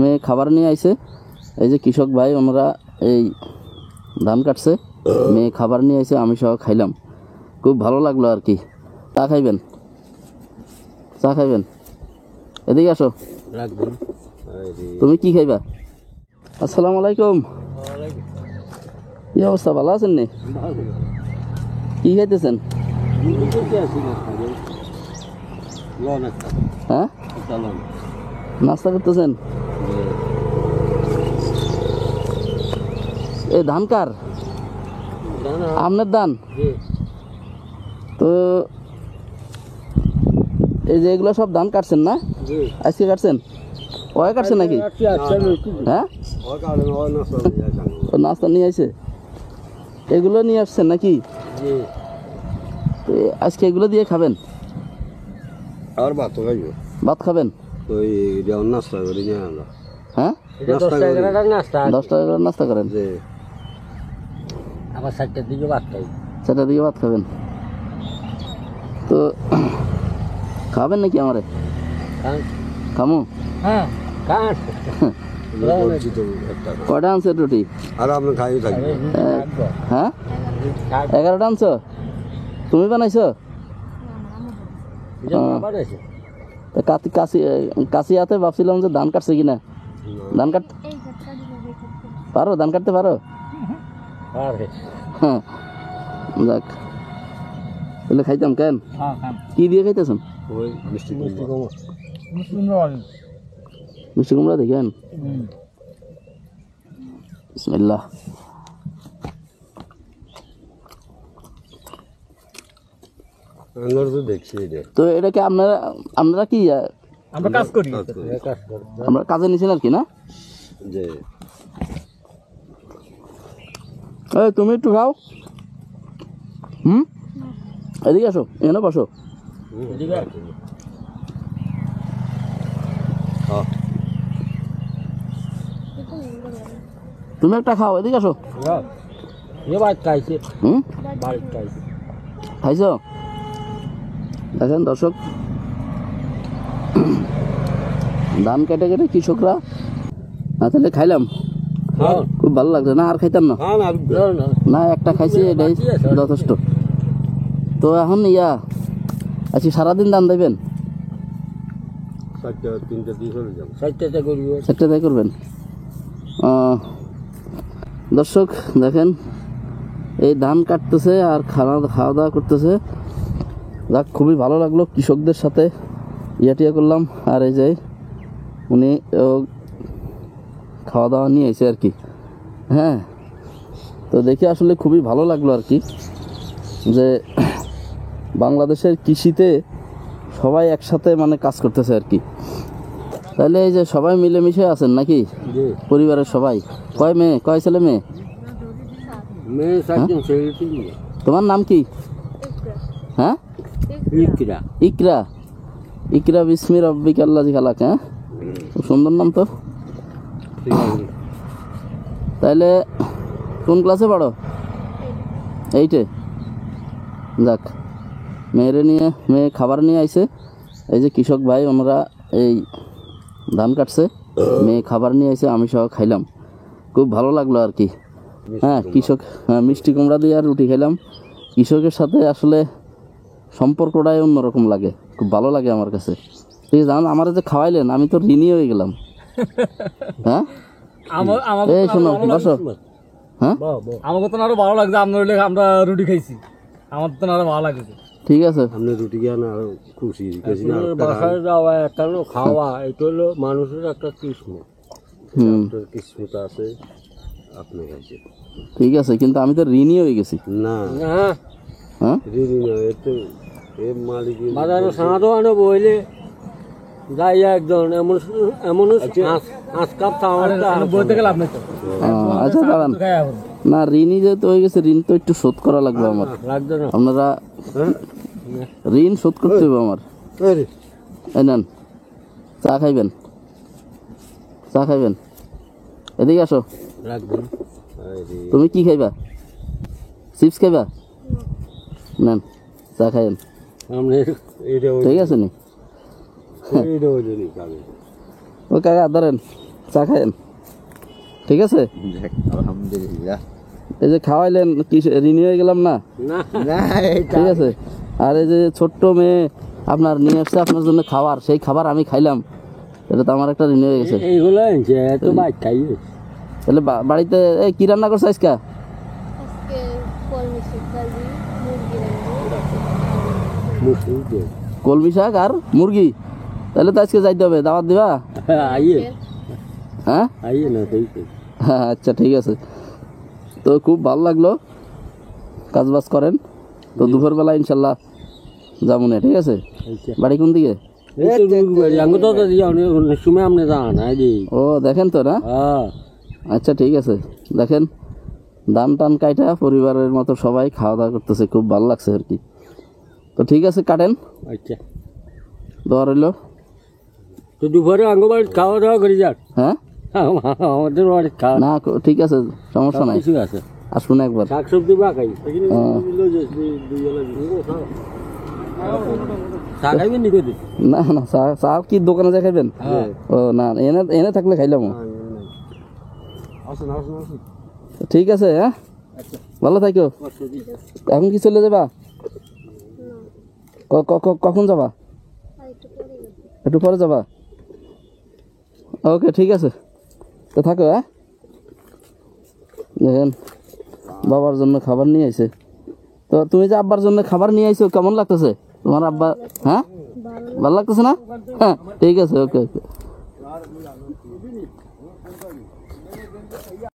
মেয়ে খাবার নিয়ে আইছে। এই যে কৃষক ভাই ওনারা এই ধান কাটছে, মেয়ে খাবার নিয়ে আইছে, আমি সহ খাইলাম, খুব ভালো লাগলো আর কি। চা খাইবেন? চা খাইবেন? এদিকে আসো। তুমি কি খাইবা? আসসালামু আলাইকুম। কি অবস্থা, ভালো আছেন নি? কি খাইতেছেন? হ্যাঁ, নাস্তা করতেছেন? এই ধান কার? আপনার ধান? তো এই যে এগুলো সব ধান কাটছেন না? আজকে কাটছেন? ওই কাটছেন নাকি? হ্যাঁ, নাস্তা নিয়ে আসছে, এগুলো নিয়ে আসছেন নাকি? আজকে এগুলো দিয়ে খাবেন? আর ভাত খাইব। ভাত খাবেন? ওই নাস্তা করি না আমরা। হ্যাঁ, 10 টাকা করে নাস্তা করেন, আবার 4টার দিকে ভাত খাই। 4টার দিকে ভাত খাবেন? তো খাবেন নাকি আমারে? খামু? হ্যাঁ, কয়টা আনছে রুটি? আর আপনি খাই থাকবেন? হ্যাঁ, 11টা আনছো? তুমি বানাইছো? কাশি হাতে ভাবছিলাম যে ধান কাটছে কিনা। ধান কাট পারো? ধান কাটতে পারো? হ্যাঁ, যাক, তাহলে খাইতাম। কেন, কি দিয়ে খাইতেছেন? মিষ্টি কুমড়া দেখেন। বিসমিল্লাহ। তো এটাকে আপনারা কি আমরা কাজ করি, আমরা কাজে নিছেন আর কি না? তুমি একটু খাও। এদিকে আসো, এখানে বসো। তুমি একটা খাও, এদিকে আসো। খাইছো? দেখেন দর্শক, ধান কেটে কেটে কৃষকরা, তাহলে খাইলাম, খুব ভালো লাগছে না? আর খাইতাম না? না, একটা খাইছি, এটাই যথেষ্ট। তো এখন আজকে সারাদিন ধান দেবেন? 4টায় করবেন? দর্শক দেখেন, এই ধান কাটতেছে আর খাওয়া দাওয়া করতেছে। যাক, খুবই ভালো লাগলো, কৃষকদের সাথে টিয়া করলাম। আর এই যে উনি খাওয়া দাওয়া নিয়ে এসে আর কি। হ্যাঁ, তো দেখে আসলে খুবই ভালো লাগলো আর কি, যে বাংলাদেশের কৃষিতে সবাই একসাথে মানে কাজ করতেছে আর কি। তাহলে এই যে সবাই মিলেমিশে আছেন নাকি পরিবারের সবাই? কয় মেয়ে, কয় ছেলে মেয়ে? তোমার নাম কি? হ্যাঁ, ইকরা। ইকরা বিসমি রব্বিকা আল্লাযী খালাক। হ্যাঁ, খুব সুন্দর নাম তো। তাইলে কোন ক্লাসে পড়ো? 8-এ? যাক, মেয়ে খাবার নিয়ে আইছে। এই যে কৃষক ভাই ওনারা এই ধান কাটছে, মেয়ে খাবার নিয়ে আইছে, আমি সহ খাইলাম, খুব ভালো লাগলো আর কি। হ্যাঁ, মিষ্টি কুমড়া দিয়ে আর রুটি খাইলাম। কৃষকের সাথে আসলে সম্পর্কটাই অন্যরকম লাগে, খুব ভালো লাগে আমার কাছে। ঠিক আছে, আমার যে খাওয়াইলেন, আমি তো ঋণী হয়ে গেলাম। হ্যাঁ, এই শোনো, বসো। হ্যাঁ, আমাকে তো আরো ভালো লাগছে, আমরা রুটি খাইছি, আমার তো আরো ভালো লাগছে। ঠিক আছে, আপনি রুটি খান আর খুশি। বাসায় যাওয়া একটা খাওয়া, এটা হলো মানুষের একটা কিসমত। কিসমত আছে, আপনি খাইছে। ঠিক আছে, কিন্তু আমি তো ঋণী হয়ে গেছি। না, হ্যাঁ, ঋণী নয়, এতে মালিক বাজারে সাঁড়ো আনো বইলে যাই একজন এমন আঁচ কাপ বইতে গেলাম না তো। আচ্ছা দাঁড়ান, না ঋণই যেহেতু হয়ে গেছে, ঋণ তো একটু শোধ করা লাগবে আমার। আপনারা ঋণ শোধ করতে হবে আমার। এই নেন, চা খাইবেন? চা খাইবেন? এদিকে আসো। তুমি কি খাইবা? চিপস খাইবা? নেন, চা খাইবেন? ঠিক আছে নি? ও কাকা ধরেন চা খায়েন, ঠিক আছে? আলহামদুলিল্লাহ। এই যে খাওয়াইলেন কি ঋণী হয়ে গেলাম না? না না ঠিক আছে। আর এই যে ছোট্ট মেয়ে আপনার নিয়ে আসছে আপনার জন্য খাবার, সেই খাবার আমি খাইলাম, এটা তো আমার একটা ঋণ হয়ে গেছে। এইগুলো আনছে তো বাইক খাই তাহলে বাড়িতে এই কি রান্না করছে আজকে? আজকে কলমি শাক ভাজি, মুরগি রান্না, মুসলিম দিয়ে কলমি শাক আর মুরগি। তাহলে তো আজকে যাইতে হবে, দাওয়াত দিবা? আইয়ে হ্যাঁ আইয়ে না তাই হ্যাঁ, আচ্ছা ঠিক আছে। তো খুব ভালো লাগলো, কাজ বাজ করেন তো, দুপুরবেলা ইনশাল্লাহ যাবো না, ঠিক আছে? আচ্ছা বাড়ি কোন দিকে? আঙ্গ তো অনেক সময় আপনি যান আইডি ও দেখেন তো না? হ্যাঁ আচ্ছা ঠিক আছে, দেখেন ধান টান কাইটা পরিবারের মতো সবাই খাওয়া দাওয়া করতেছে, খুব ভালো লাগছে আর কি। তো ঠিক আছে, কাটেন, আচ্ছা দোয়া রইল। তো দুপুরে আঙ্গ বাড়ি খাওয়া দাওয়া করে যান। হ্যাঁ আমাদের বাড়ি খাওয়া না ঠিক আছে, সমস্যা নাই, কিছু আছে আসুন একবার। শাক সবজি বা খাই শাক খাইবেন নি কদি না না, চা চা কি দোকানে যা খাইবেন? ও না, এনে এনে থাকলে খাইলাম। আসুন আসুন আসুন ঠিক আছে, হ্যাঁ ভালো থাকো। এখন কি চলে যাবা? কখন যাবা? আর একটু পরে যাবো। একটু পরে যাবা? ওকে ঠিক আছে, তো থাকো। হ্যাঁ দেখেন বাবার জন্য খাবার নিয়ে আইছে। তো তুমি যে আব্বার জন্য খাবার নিয়ে আইছো, কেমন লাগতেছে তোমার আব্বা? হ্যাঁ ভালো লাগতেছে না? হ্যাঁ ঠিক আছে, ওকে ওকে।